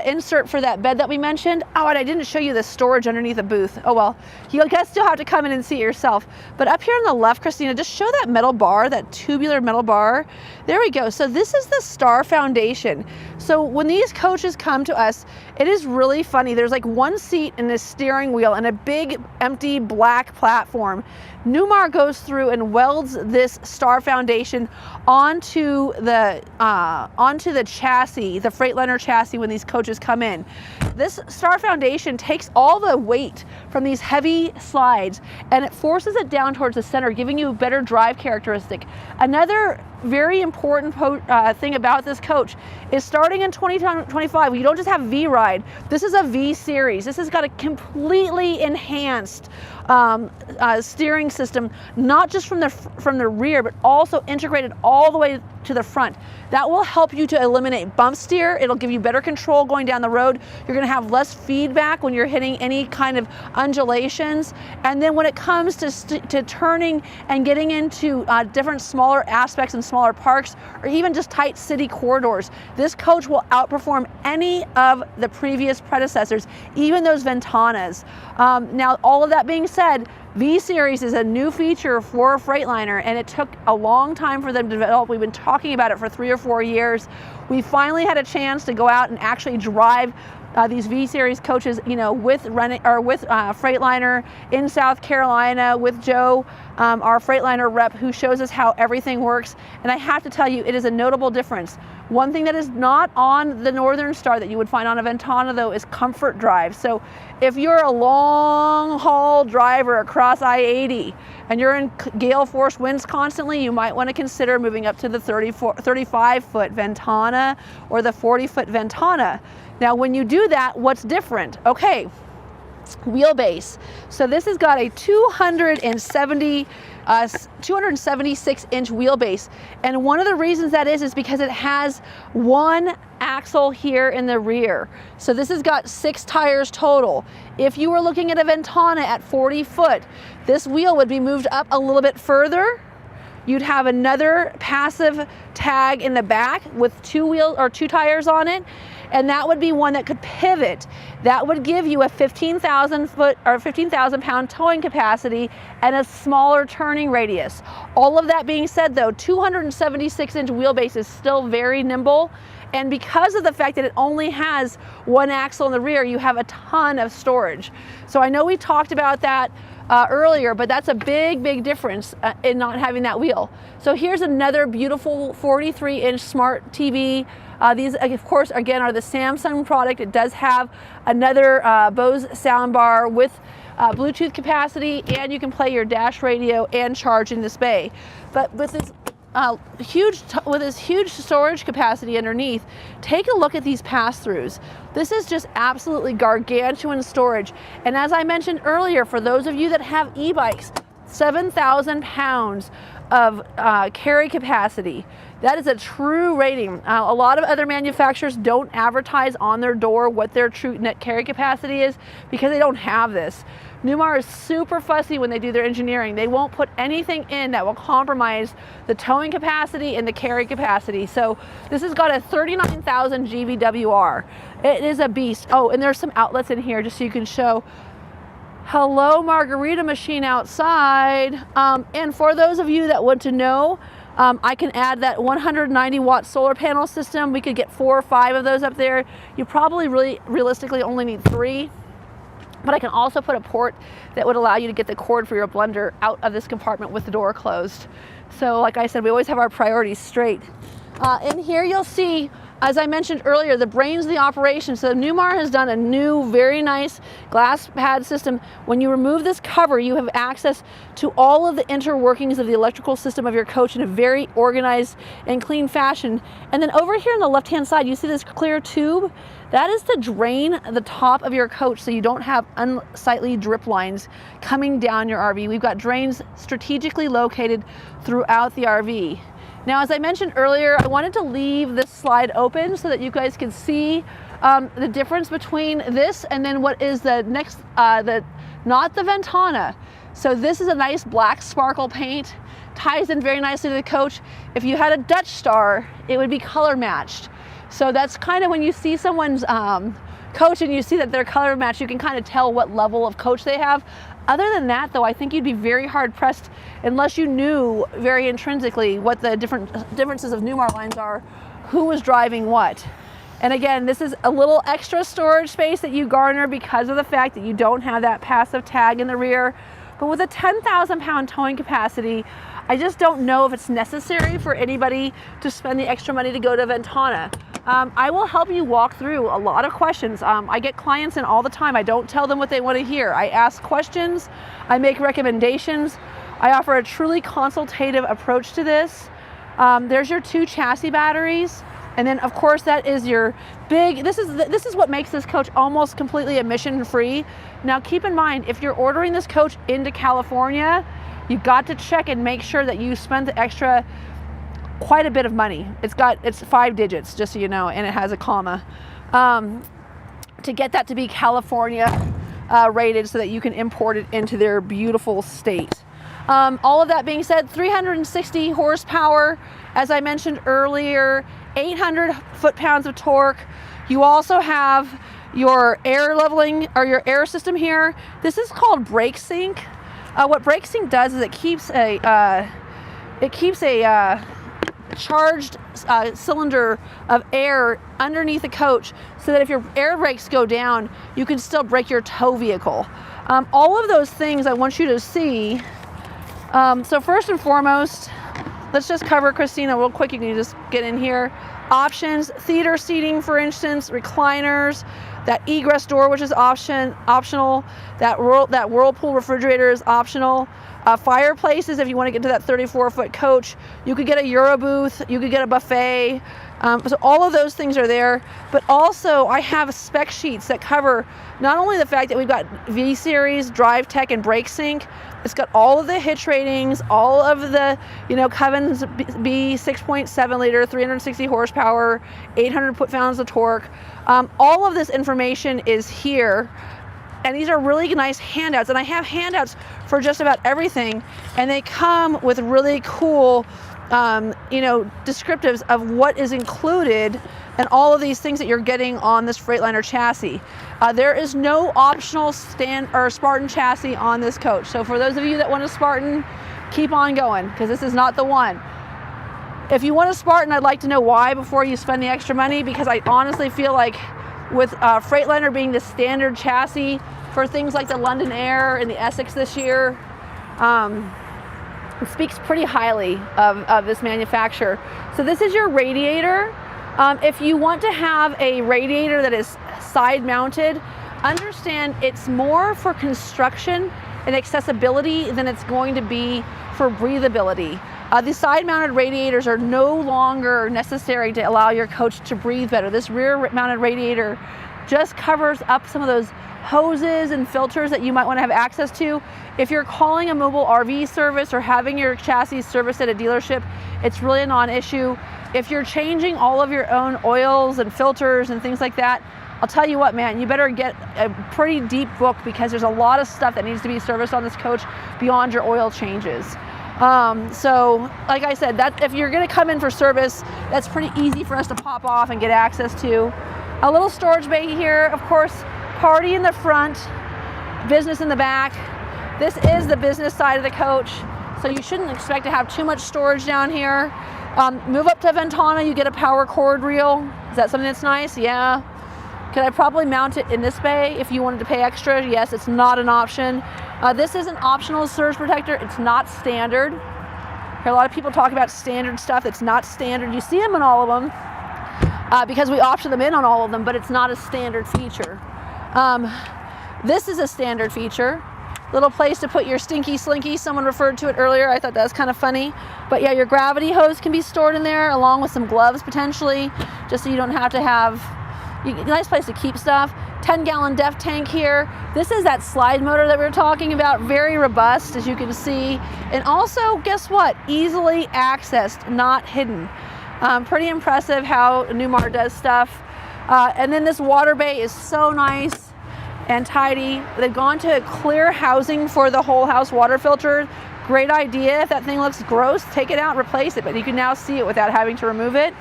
insert for that bed that we mentioned. Oh, and I didn't show you the storage underneath the booth. Oh well, you guys still have to come in and see it yourself. But up here on the left, Christina, just show that metal bar, that tubular metal bar. There we go. So this is the star foundation. So when these coaches come to us, it is really funny. There's like one seat and a steering wheel and a big empty black platform. Newmar goes through and welds this star foundation onto the chassis, the Freightliner chassis, when these coaches come in. This star foundation takes all the weight from these heavy slides and it forces it down towards the center, giving you a better drive characteristic. Another very important thing about this coach is starting in 2025, you don't just have V-Ride. This is a V-Series. This has got a completely enhanced steering system, not just from the rear, but also integrated all the way to the front. That will help you to eliminate bump steer. It'll give you better control going down the road. You're going to have less feedback when you're hitting any kind of undulations. And then when it comes to turning and getting into different smaller aspects and smaller parks, or even just tight city corridors, this coach will outperform any of the previous predecessors, even those Ventanas. Now, all of that being said, V-Series is a new feature for a Freightliner, and it took a long time for them to develop. We've been talking about it for 3 or 4 years. We finally had a chance to go out and actually drive these V-Series coaches, you know, with Freightliner in South Carolina with Joe, our Freightliner rep, who shows us how everything works. And I have to tell you, it is a notable difference. One thing that is not on the Northern Star that you would find on a Ventana, though, is comfort drive. So if you're a long haul driver across I-80 and you're in gale force winds constantly, you might want to consider moving up to the 35-foot Ventana or the 40-foot Ventana. Now, when you do that, what's different? Okay, wheelbase. So this has got a 276-inch wheelbase. And one of the reasons that is because it has one axle here in the rear. So this has got 6 tires total. If you were looking at a Ventana at 40 foot, this wheel would be moved up a little bit further. You'd have another passive tag in the back with 2 tires on it, and that would be one that could pivot. That would give you a 15,000 pound towing capacity and a smaller turning radius. All of that being said, though, 276-inch wheelbase is still very nimble. And because of the fact that it only has one axle in the rear, you have a ton of storage. So I know we talked about that earlier, but that's a big difference in not having that wheel. So here's another beautiful 43-inch smart TV. These, of course, again, are the Samsung product. It does have another Bose soundbar with Bluetooth capacity, and you can play your dash radio and charge in this bay. But with this with this huge storage capacity underneath, take a look at these pass-throughs. This is just absolutely gargantuan storage. And as I mentioned earlier, for those of you that have e-bikes, 7,000 pounds of carry capacity. That is a true rating. A lot of other manufacturers don't advertise on their door what their true net carry capacity is because they don't have this. Newmar is super fussy when they do their engineering. They won't put anything in that will compromise the towing capacity and the carry capacity. So this has got a 39,000 GVWR. It is a beast. Oh, and there's some outlets in here just so you can show. Hello, margarita machine outside. And for those of you that want to know, I can add that 190 watt solar panel system. We could get 4 or 5 of those up there. You probably realistically only need 3. But I can also put a port that would allow you to get the cord for your blender out of this compartment with the door closed. So like I said, we always have our priorities straight. In here you'll see, as I mentioned earlier, the brains of the operation. So Newmar has done a new, very nice glass pad system. When you remove this cover, you have access to all of the interworkings of the electrical system of your coach in a very organized and clean fashion. And then over here on the left-hand side, you see this clear tube? That is to drain the top of your coach so you don't have unsightly drip lines coming down your RV. We've got drains strategically located throughout the RV. Now, as I mentioned earlier, I wanted to leave this slide open so that you guys can see the difference between this and then what is the next, not the Ventana. So this is a nice black sparkle paint, ties in very nicely to the coach. If you had a Dutch Star, it would be color matched. So that's kind of when you see someone's coach and you see that they're color matched, you can kind of tell what level of coach they have. Other than that, though, I think you'd be very hard pressed unless you knew very intrinsically what the differences of Newmar lines are, who was driving what. And again, this is a little extra storage space that you garner because of the fact that you don't have that passive tag in the rear. But with a 10,000 pound towing capacity, I just don't know if it's necessary for anybody to spend the extra money to go to Ventana. I will help you walk through a lot of questions. I get clients in all the time. I don't tell them what they want to hear. I ask questions, I make recommendations. I offer a truly consultative approach to this. There's your 2 chassis batteries. And then of course that is your big, this is what makes this coach almost completely emission free. Now keep in mind, if you're ordering this coach into California, you've got to check and make sure that you spend the extra quite a bit of money. It's 5 digits, just so you know, and it has a comma. To get that to be California rated so that you can import it into their beautiful state. All of that being said, 360 horsepower, as I mentioned earlier, 800 foot-pounds of torque. You also have your air leveling or your air system here. This is called brake sync. What brake sync does is it keeps a charged cylinder of air underneath the coach so that if your air brakes go down, you can still brake your tow vehicle. All of those things I want you to see. So first and foremost, let's just cover Christina real quick. You can just get in here. Options, theater seating, for instance, recliners, that egress door, which is optional, that Whirlpool refrigerator is optional. Fireplaces, if you want to get to that 34-foot coach, you could get a Euro booth, you could get a buffet. So all of those things are there, but also I have spec sheets that cover not only the fact that we've got V-Series, Drive Tech, and Brake Sync, it's got all of the hitch ratings, all of the, Cummins B 6.7 liter, 360 horsepower, 800 foot-pounds of torque. All of this information is here. And these are really nice handouts, and I have handouts for just about everything, and they come with really cool, descriptives of what is included and all of these things that you're getting on this Freightliner chassis. There is no optional Spartan chassis on this coach. So for those of you that want a Spartan, keep on going, because this is not the one. If you want a Spartan, I'd like to know why before you spend the extra money, because I honestly feel like with Freightliner being the standard chassis for things like the London Air and the Essex this year, it speaks pretty highly of this manufacturer. So this is your radiator. If you want to have a radiator that is side mounted, understand it's more for construction and accessibility than it's going to be for breathability. The side-mounted radiators are no longer necessary to allow your coach to breathe better. This rear-mounted radiator just covers up some of those hoses and filters that you might want to have access to. If you're calling a mobile RV service or having your chassis serviced at a dealership, it's really a non-issue. If you're changing all of your own oils and filters and things like that, I'll tell you what, man, you better get a pretty deep book, because there's a lot of stuff that needs to be serviced on this coach beyond your oil changes. So like I said, that if you're going to come in for service, that's pretty easy for us to pop off and get access to. A little storage bay here, of course, party in the front, business in the back. This is the business side of the coach, so you shouldn't expect to have too much storage down here. Move up to Ventana, you get a power cord reel. Is that something that's nice? Yeah. Could I probably mount it in this bay if you wanted to pay extra? Yes, it's not an option. This is an optional surge protector. It's not standard. I hear a lot of people talk about standard stuff. It's not standard. You see them in all of them because we option them in on all of them, but it's not a standard feature. This is a standard feature. Little place to put your stinky slinky. Someone referred to it earlier. I thought that was kind of funny. But yeah, your gravity hose can be stored in there along with some gloves potentially, just so you don't have to have nice place to keep stuff. 10-gallon def tank here. This is that slide motor that we were talking about. Very robust, as you can see. And also, guess what? Easily accessed, not hidden. Pretty impressive how Newmar does stuff. And then this water bay is so nice and tidy. They've gone to clear housing for the whole house water filter. Great idea. If that thing looks gross, take it out and replace it, but you can now see it without having to remove it.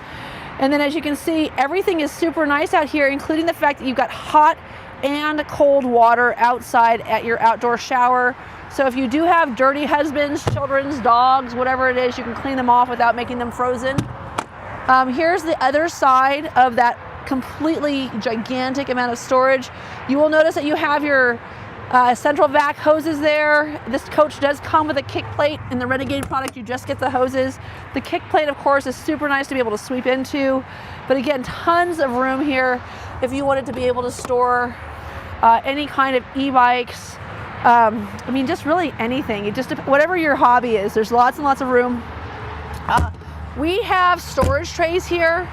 And then as you can see, everything is super nice out here, including the fact that you've got hot and cold water outside at your outdoor shower. So if you do have dirty husbands, children's, dogs, whatever it is, you can clean them off without making them frozen. Here's the other side of that completely gigantic amount of storage. You will notice that you have your central vac hoses there. This coach does come with a kick plate. In the Renegade product, you just get the hoses. The kick plate, of course, is super nice to be able to sweep into. But again, tons of room here if you wanted to be able to store any kind of e-bikes. I mean, just really anything. It just, whatever your hobby is, there's lots and lots of room. We have storage trays here.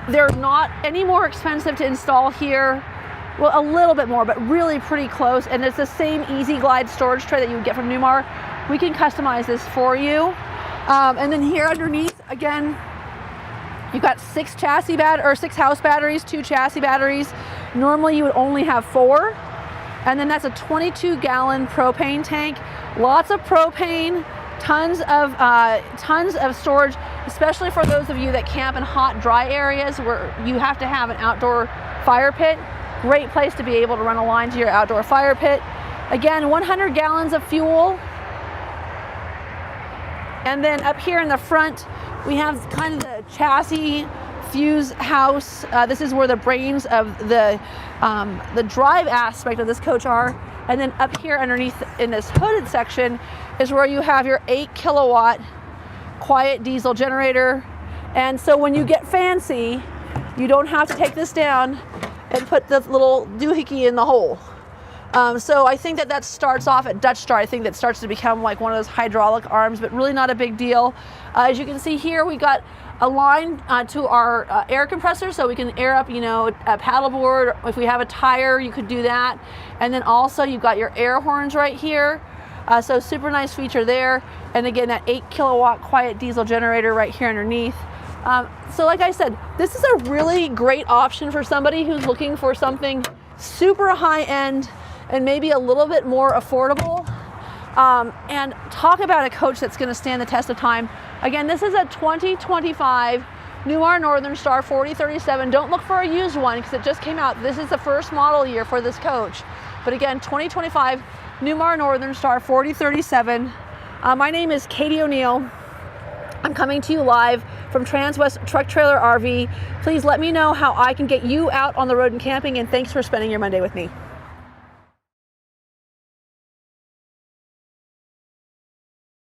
They're not any more expensive to install here. Well, a little bit more, but really pretty close. And it's the same Easy Glide storage tray that you would get from Newmar. We can customize this for you. And then here underneath, again, you've got 6 house batteries, 2 chassis batteries. Normally you would only have 4. And then that's a 22-gallon propane tank. Lots of propane, tons of storage, especially for those of you that camp in hot, dry areas where you have to have an outdoor fire pit. Great place to be able to run a line to your outdoor fire pit. Again, 100 gallons of fuel. And then up here in the front, we have kind of the chassis fuse house. This is where the brains of the drive aspect of this coach are. And then up here underneath in this hooded section is where you have your 8-kilowatt quiet diesel generator. And so when you get fancy, you don't have to take this down and put the little doohickey in the hole. So I think that starts off at Dutch Star. I think that starts to become like one of those hydraulic arms, but really not a big deal. As you can see here, we got a line to our air compressor, so we can air up, you know, a paddleboard. If we have a tire, you could do that. And then also you've got your air horns right here. So super nice feature there. And again, that 8-kilowatt quiet diesel generator right here underneath. So like I said, this is a really great option for somebody who's looking for something super high end and maybe a little bit more affordable. And talk about a coach that's going to stand the test of time. Again, this is a 2025 Newmar Northern Star 4037. Don't look for a used one because it just came out. This is the first model year for this coach. But again, 2025 Newmar Northern Star 4037. My name is Katie O'Neill. I'm coming to you live from Transwest Truck Trailer RV. Please let me know how I can get you out on the road and camping, and thanks for spending your Monday with me.